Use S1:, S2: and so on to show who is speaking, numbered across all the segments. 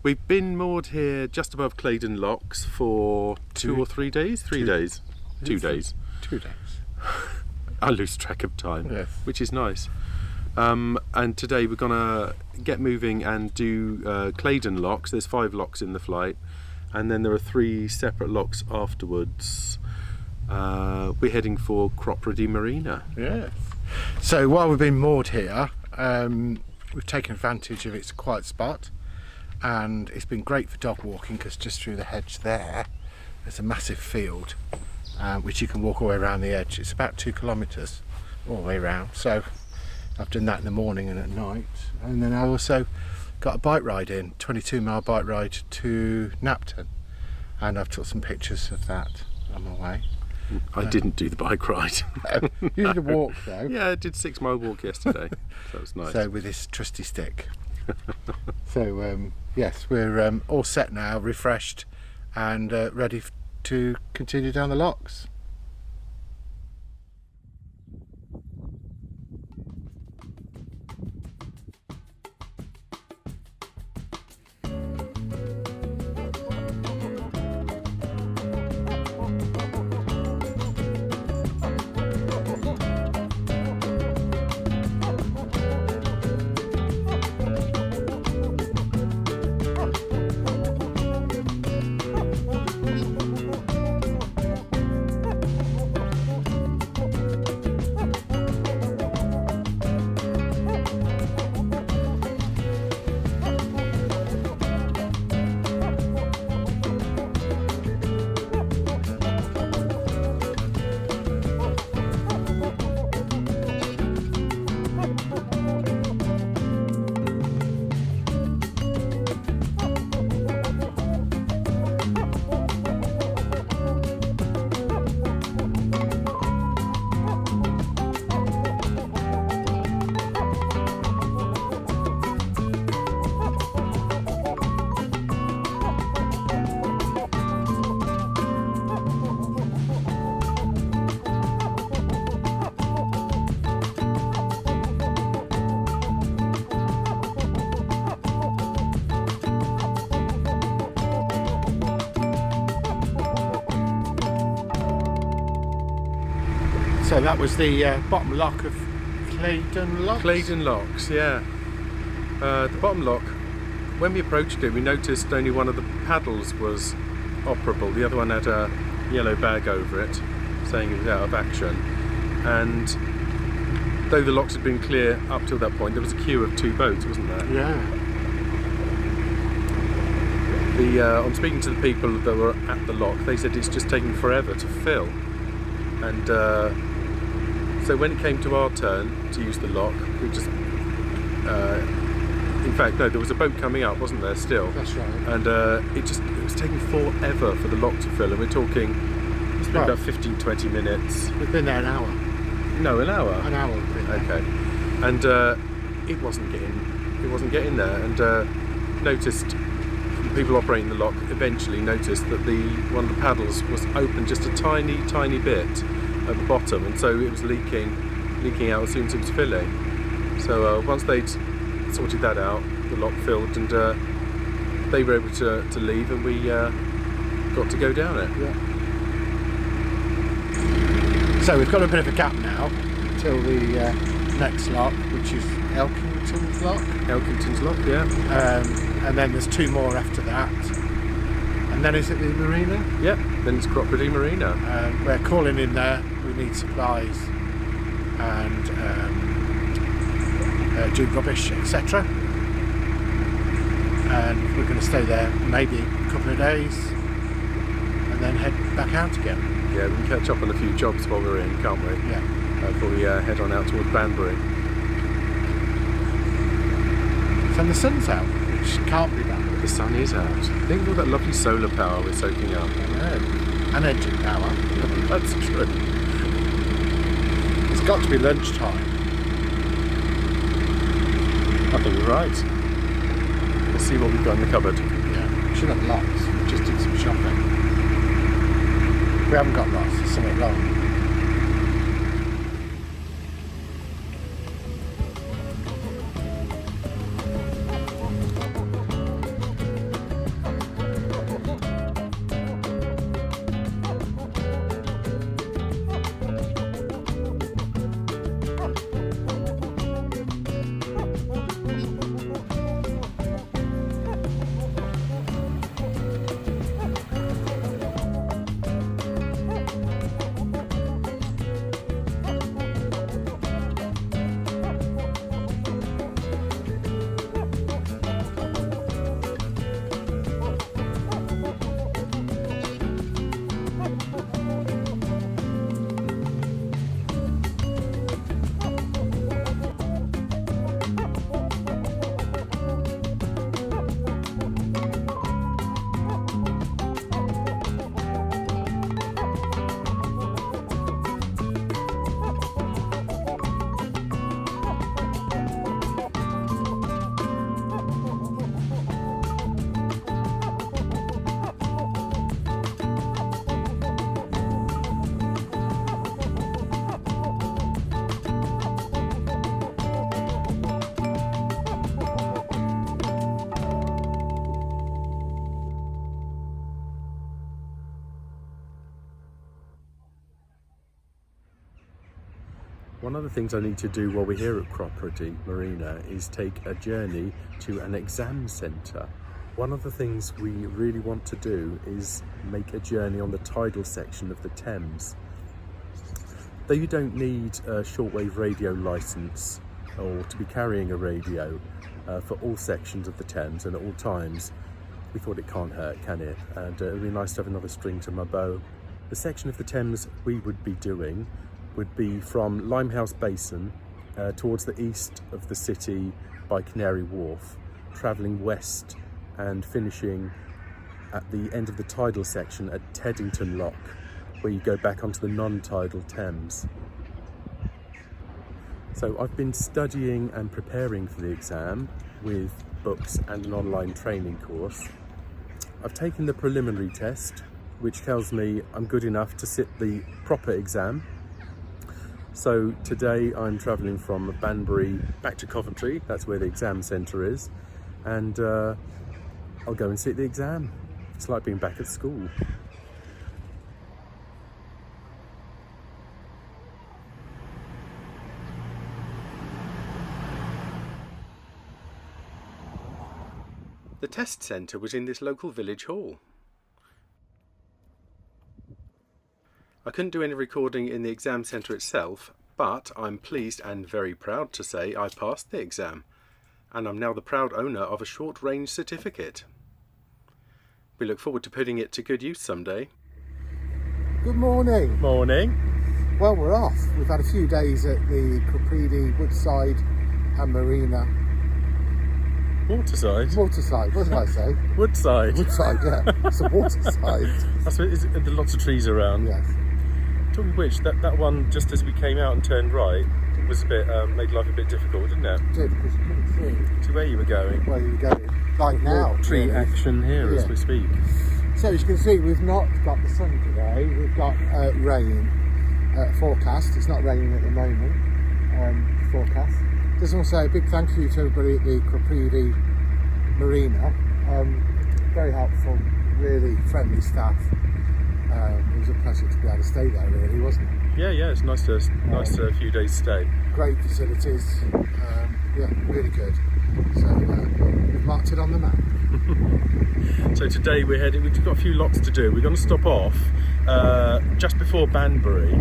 S1: We've been moored here just above Claydon Locks for 2 or 3 days? 3 days. 2 days.
S2: 2 days.
S1: I lose track of time,
S2: Yes.
S1: which is nice. And today we're gonna get moving and do Claydon Locks. There's 5 locks in the flight, and then there are 3 separate locks afterwards. We're heading for Cropredy Marina.
S2: Yes. So while we've been moored here, we've taken advantage of its quiet spot, and it's been great for dog walking because just through the hedge there's a massive field which you can walk all the way around the edge. It's about 2 kilometres all the way around. So I've done that in the morning and at night, and then I also got a bike ride in, 22-mile bike ride to Napton, and I've took some pictures of that on my way.
S1: I didn't do the bike ride.
S2: You did a walk though.
S1: Yeah, I did 6-mile walk yesterday. That was nice.
S2: So with this trusty stick. So yes, we're all set now, refreshed, and ready to continue down the locks. So that was the bottom lock of Claydon Locks?
S1: Claydon Locks, yeah. The bottom lock, when we approached it, we noticed only one of the paddles was operable. The other one had a yellow bag over it, saying it was out of action. And though the locks had been clear up till that point, there was a queue of 2 boats, wasn't there?
S2: Yeah.
S1: On speaking to the people that were at the lock, they said it's just taking forever to fill. And so when it came to our turn to use the lock, we just, in fact, no, there was a boat coming up, wasn't there, still?
S2: That's right.
S1: And it was taking forever for the lock to fill, and we're talking, it's been about 15-20 minutes.
S2: We've been there an hour.
S1: No, an hour?
S2: An hour we've been there.
S1: Okay. And it wasn't getting there, and noticed, the people operating the lock eventually noticed that one of the paddles was open just a tiny, tiny bit at the bottom, and so it was leaking out as soon as it was filling. So once they'd sorted that out, the lock filled, and they were able to leave, and we got to go down it.
S2: Yeah. So we've got a bit of a gap now till the next lock, which is Elkington's Lock.
S1: Elkington's Lock, yeah.
S2: And then there's 2 more after that. And then is it the marina?
S1: Yeah, then it's Cropredy Marina.
S2: We're calling in there. We need supplies and do rubbish, etc. And we're going to stay there maybe a couple of days and then head back out again.
S1: Yeah, we can catch up on a few jobs while we're in, can't we?
S2: Yeah.
S1: Before we head on out towards Banbury.
S2: So the sun's out, which can't be bad.
S1: The sun is out. Think of all that lovely solar power we're soaking up.
S2: And engine power.
S1: That's true.
S2: It's got to be lunchtime.
S1: I think you're right. Let's see what we've got in the cupboard.
S2: Yeah, we should have lots. We just did some shopping. We haven't got lots, there's something wrong.
S1: One of the things I need to do while we're here at Cropredy Marina is take a journey to an exam centre. One of the things we really want to do is make a journey on the tidal section of the Thames. Though you don't need a shortwave radio licence or to be carrying a radio for all sections of the Thames and at all times, we thought it can't hurt, can it? And it would be nice to have another string to my bow. The section of the Thames we would be doing would be from Limehouse Basin towards the east of the city by Canary Wharf, travelling west and finishing at the end of the tidal section at Teddington Lock, where you go back onto the non-tidal Thames. So I've been studying and preparing for the exam with books and an online training course. I've taken the preliminary test, which tells me I'm good enough to sit the proper exam. So today I'm travelling from Banbury back to Coventry, that's where the exam centre is, and I'll go and sit the exam. It's like being back at school. The test centre was in this local village hall. I couldn't do any recording in the exam centre itself, but I'm pleased and very proud to say I passed the exam, and I'm now the proud owner of a short-range certificate. We look forward to putting it to good use someday.
S2: Good morning.
S1: Morning.
S2: Well, we're off. We've had a few days at the Cropredy, Waterside and Marina.
S1: Waterside?
S2: Waterside, what did I say?
S1: Woodside.
S2: Woodside, yeah. It's a waterside.
S1: That's what, there are lots of trees around.
S2: Yes.
S1: Talking of which, that one just as we came out and turned right was a bit made life a bit difficult, didn't it?
S2: It did, because you couldn't see
S1: To where you were going.
S2: where you were going. Like now.
S1: Tree
S2: really.
S1: action here as
S2: Yeah.
S1: we speak.
S2: So as you can see, we've not got the sun today. We've got rain forecast. It's not raining at the moment. Forecast. Just want to say a big thank you to everybody at the Cropredy Marina. Very helpful, really friendly staff. It was a pleasure to be able to stay there, really, wasn't it?
S1: Yeah, it's nice to few days stay.
S2: Great facilities. Yeah, really good. So we've marked it on the map.
S1: So today we've got a few lots to do. We're going to stop off just before Banbury.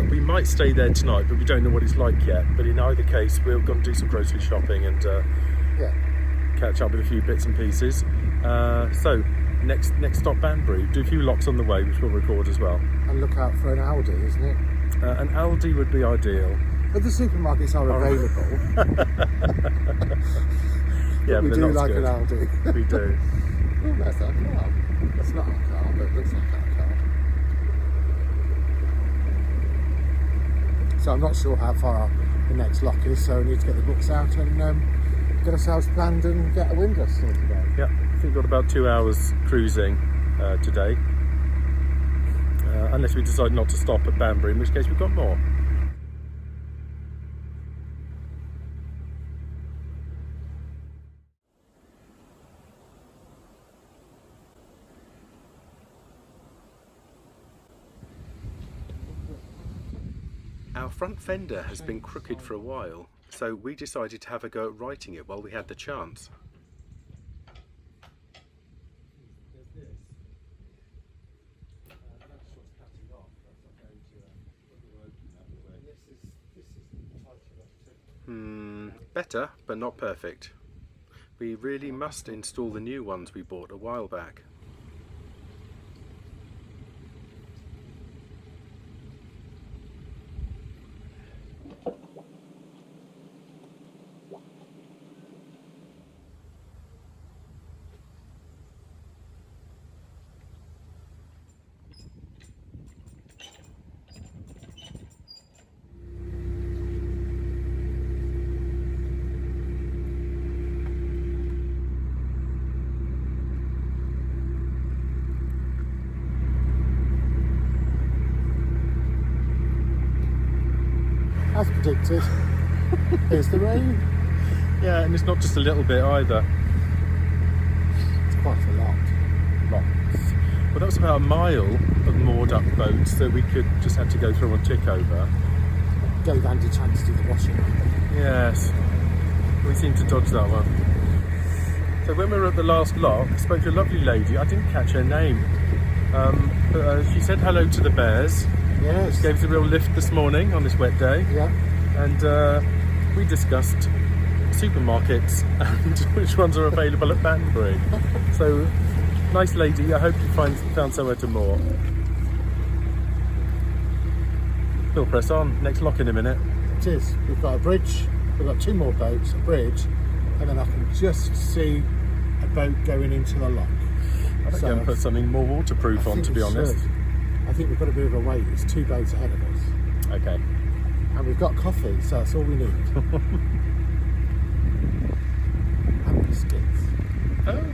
S1: We might stay there tonight, but we don't know what it's like yet. But in either case, we're going to do some grocery shopping and catch up with a few bits and pieces. So next stop Banbury. Do a few locks on the way, which we'll record as well.
S2: And look out for an Aldi, isn't it?
S1: An Aldi would be ideal.
S2: But the supermarkets are available.
S1: Yeah,
S2: we
S1: but
S2: do
S1: they're not
S2: like
S1: good.
S2: an Aldi.
S1: We do.
S2: Oh, that's our car. That's not our car, but it looks like our car. So I'm not sure how far the next lock is, so we need to get the books out and get ourselves planned and get a windlass sorted out.
S1: Yeah, I think we've got about 2 hours cruising today. Unless we decide not to stop at Banbury, in which case we've got more. Our front fender has been crooked for a while, so we decided to have a go at righting it while we had the chance. Better, but not perfect. We really must install the new ones we bought a while back.
S2: As predicted, here's the rain.
S1: Yeah, and it's not just a little bit either.
S2: It's quite a lot.
S1: Lots. Well, that was about a mile of moored up boats that we just had to go through and tick over.
S2: gave Andy a chance to do the washing.
S1: Yes, we seem to dodge that one. So when we were at the last lock, I spoke to a lovely lady. I didn't catch her name. But she said hello to the bears.
S2: Yes.
S1: Gave us a real lift this morning on this wet day.
S2: Yeah.
S1: And we discussed supermarkets and which ones are available at Banbury. So, nice lady. I hope you found somewhere to moor. We'll press on. Next lock in a minute.
S2: It is. We've got a bridge. We've got 2 more boats, a bridge, and then I can just see a boat going into the lock.
S1: I think I'm going to put something more waterproof on, to be honest.
S2: I think we've got a bit of a wait. There's 2 boats ahead of us.
S1: Okay.
S2: And we've got coffee, so that's all we need. And biscuits.
S1: Oh.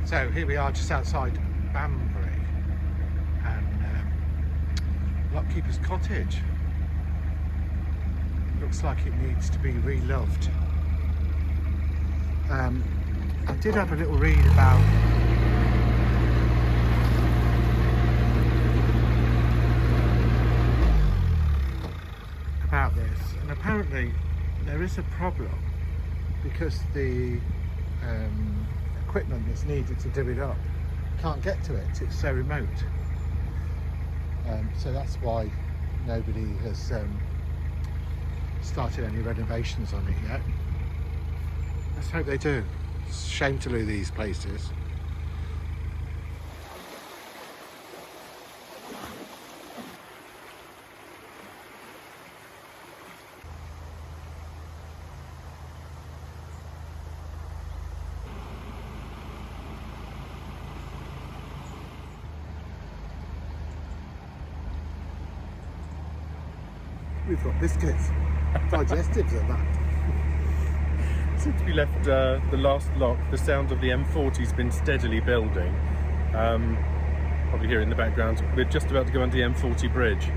S2: So here we are just outside Banbury and Lockkeeper's Cottage. Looks like it needs to be re-loved. I did have a little read about this, and apparently there is a problem because the equipment that's needed to do it up can't get to it, it's so remote. So that's why nobody has started any renovations on it yet. Let's hope they do. It's a shame to lose these places. We've got biscuits, digestives at that.
S1: Since we left the last lock, the sound of the M40's been steadily building. Probably hear it in the background. We're just about to go under the M40 bridge.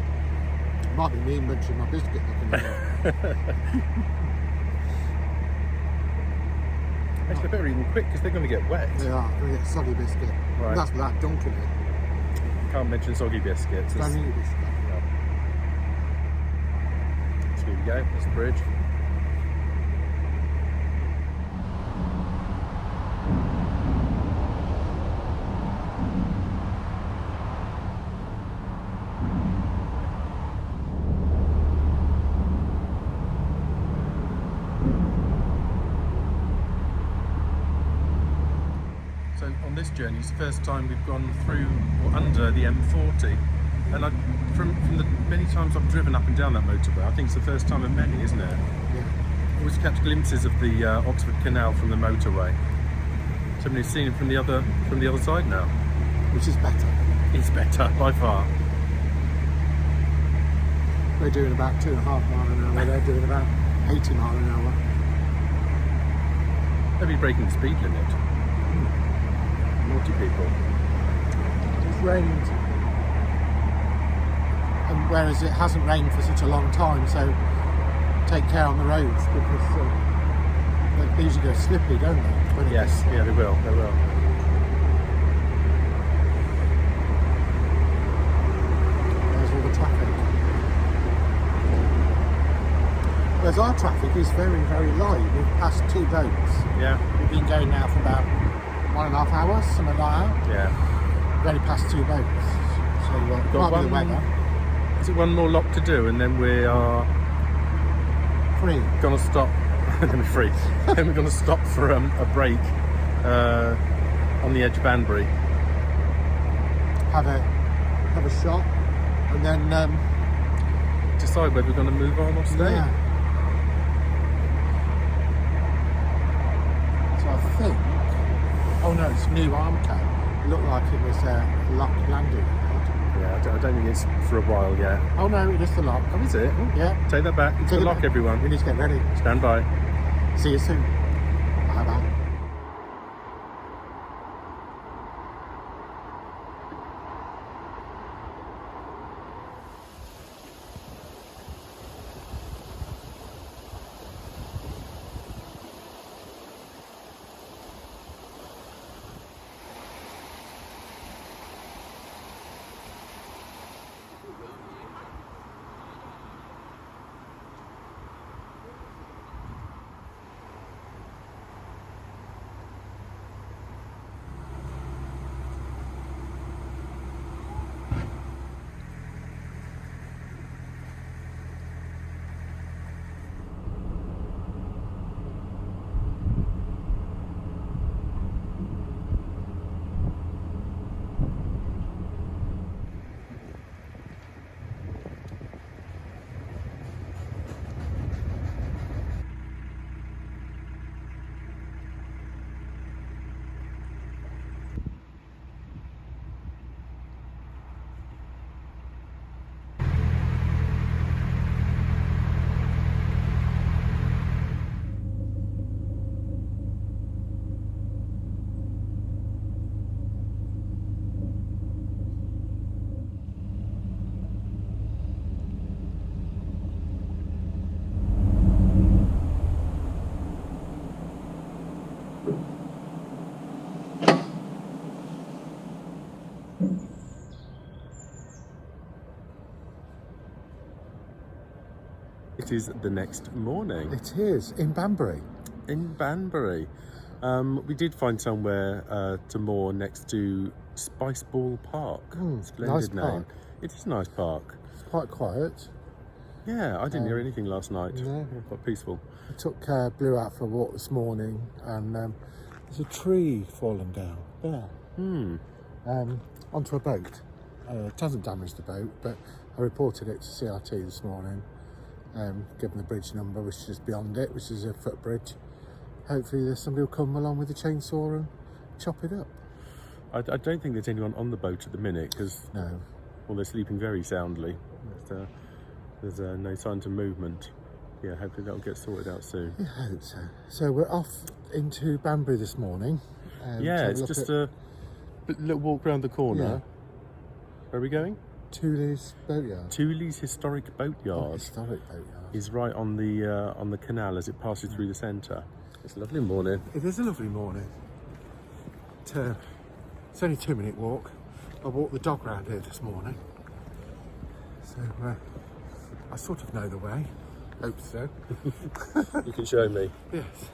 S2: Might be me munching my biscuit looking at it.
S1: Actually, I better eat them quick because they're going to get wet.
S2: They are, going to get a soggy biscuit.
S1: Right.
S2: And that's without dunking it.
S1: Can't mention soggy biscuits.
S2: Don't eat biscuit.
S1: So here we go, there's the bridge. So on this journey, it's the first time we've gone through or under the M40. And from the many times I've driven up and down that motorway, I think it's the first time of many, isn't it?
S2: Yeah.
S1: Always catch glimpses of the Oxford Canal from the motorway. So many seen it from the other side now.
S2: Which is better.
S1: It's better by far.
S2: We're doing about 2.5 miles an hour. They're doing about 80 miles an hour.
S1: They'll be breaking the speed limit. Naughty people.
S2: It's rained. And whereas it hasn't rained for such a long time, so take care on the roads because they usually go slippy, don't they? won't it?
S1: Yes, yeah, they will. They will.
S2: There's all the traffic. Whereas our traffic is very, very light. We've passed 2 boats.
S1: Yeah.
S2: We've been going now for about 1.5 hours, something like that.
S1: Yeah.
S2: We've only passed 2 boats. So
S1: Got
S2: might be the weather.
S1: Is it one more lock to do, and then we are
S2: Free.
S1: gonna stop. Gonna be free. Then we're gonna stop for a break on the edge of Banbury.
S2: Have a shot, and then
S1: Decide whether we're gonna move on or stay.
S2: yeah. So I think. Oh no, it's new arm cap. It looked like it was a locked landing.
S1: Yeah, I don't think it's for a while yet.
S2: Oh no, it is the lock.
S1: Oh, is it? Oh,
S2: Yeah.
S1: take that back. It's
S2: Take
S1: the
S2: it
S1: lock,
S2: back.
S1: everyone.
S2: We need to get ready.
S1: Stand by.
S2: See you soon. Bye bye.
S1: It is the next morning
S2: It is in Banbury.
S1: in Banbury. We did find somewhere to moor next to Spiceball Park. Splendid
S2: nice
S1: name.
S2: park.
S1: It is a nice park.
S2: It's quite quiet.
S1: Yeah, I didn't hear anything last night.
S2: no.
S1: Quite peaceful.
S2: I took Blue out for a walk this morning, and there's a tree fallen down there onto a boat. It hasn't damaged the boat, but I reported it to CRT this morning, given the bridge number, which is beyond it, which is a footbridge. Hopefully there's somebody will come along with a chainsaw and chop it up.
S1: I don't think there's anyone on the boat at the minute because
S2: No.
S1: well, they're sleeping very soundly. There's no sign of movement. Yeah, hopefully that'll get sorted out soon.
S2: I hope so. So we're off into Banbury this morning. to
S1: Yeah,
S2: have
S1: it's
S2: look
S1: just
S2: at
S1: a little walk round the corner.
S2: Yeah.
S1: Where are we going?
S2: Tooleys Boatyard.
S1: Tooleys Historic Boatyard
S2: Historic Boatyard.
S1: is right on the canal as it passes through the centre. It's a lovely morning.
S2: It is a lovely morning. It's only a 2-minute walk. I walked the dog round here this morning. So I sort of know the way. Hope so.
S1: You can show me.
S2: Yes.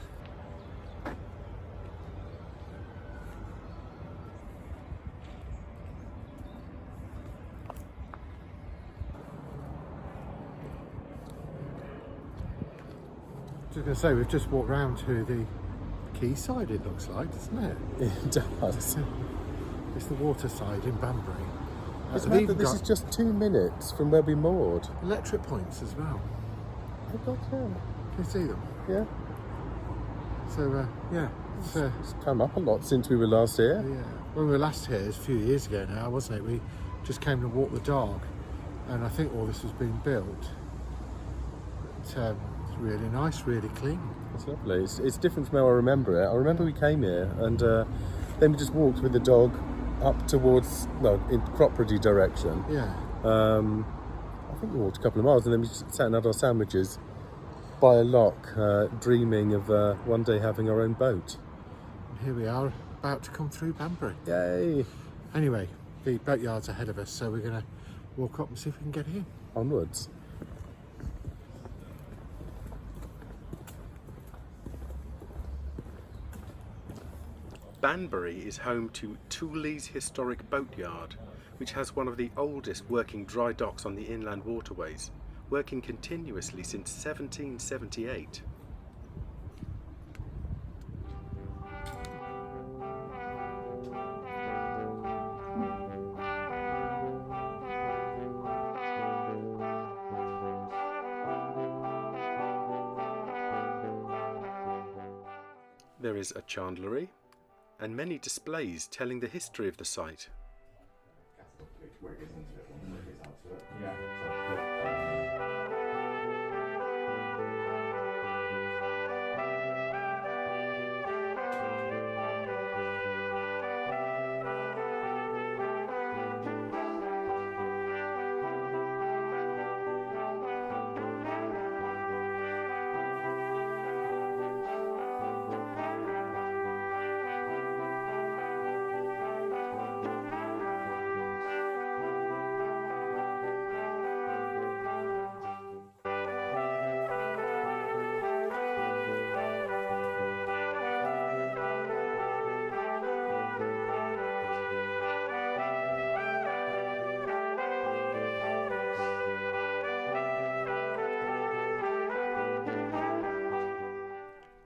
S2: I was going to say, we've just walked round to the quayside, it looks like, doesn't it?
S1: It does.
S2: It's the Waterside in Banbury.
S1: It's
S2: They've
S1: mad that
S2: even
S1: this
S2: got
S1: is just 2 minutes from where we moored.
S2: electric points as well.
S1: Oh God, yeah.
S2: Can you see them?
S1: Yeah.
S2: So, yeah,
S1: It's come up a lot since we were last here.
S2: yeah. When we were last here, it was a few years ago now, wasn't it? We just came to walk the dog, and I think all this was being built. It's really nice, really clean.
S1: It's lovely. It's different from how I remember it. I remember we came here and then we just walked with the dog up towards, in Cropredy direction.
S2: Yeah.
S1: I think we walked a couple of miles and then we just sat and had our sandwiches by a lock, dreaming of one day having our own boat.
S2: Here we are, about to come through Banbury.
S1: Yay!
S2: Anyway, the boatyard's ahead of us, so we're going to walk up and see if we can get in.
S1: Onwards. Banbury is home to Tooleys Historic Boatyard, which has one of the oldest working dry docks on the inland waterways, working continuously since 1778. There is a chandlery and many displays telling the history of the site.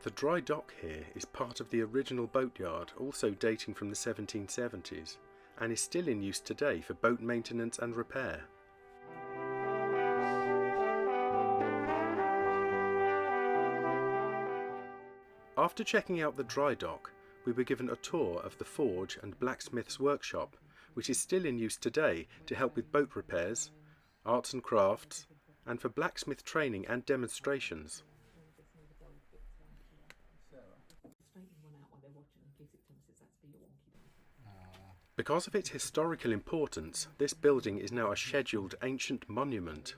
S1: The dry dock here is part of the original boatyard, also dating from the 1770s, and is still in use today for boat maintenance and repair. After checking out the dry dock, we were given a tour of the forge and blacksmith's workshop, which is still in use today to help with boat repairs, arts and crafts, and for blacksmith training and demonstrations. Because of its historical importance, this building is now a scheduled ancient monument.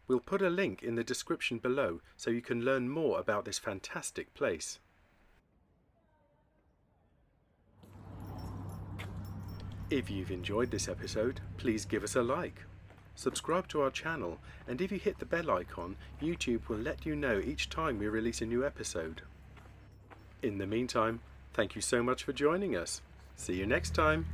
S1: We'll put a link in the description below so you can learn more about this fantastic place. If you've enjoyed this episode, please give us a like. Subscribe to our channel, and if you hit the bell icon, YouTube will let you know each time we release a new episode. In the meantime, thank you so much for joining us. See you next time.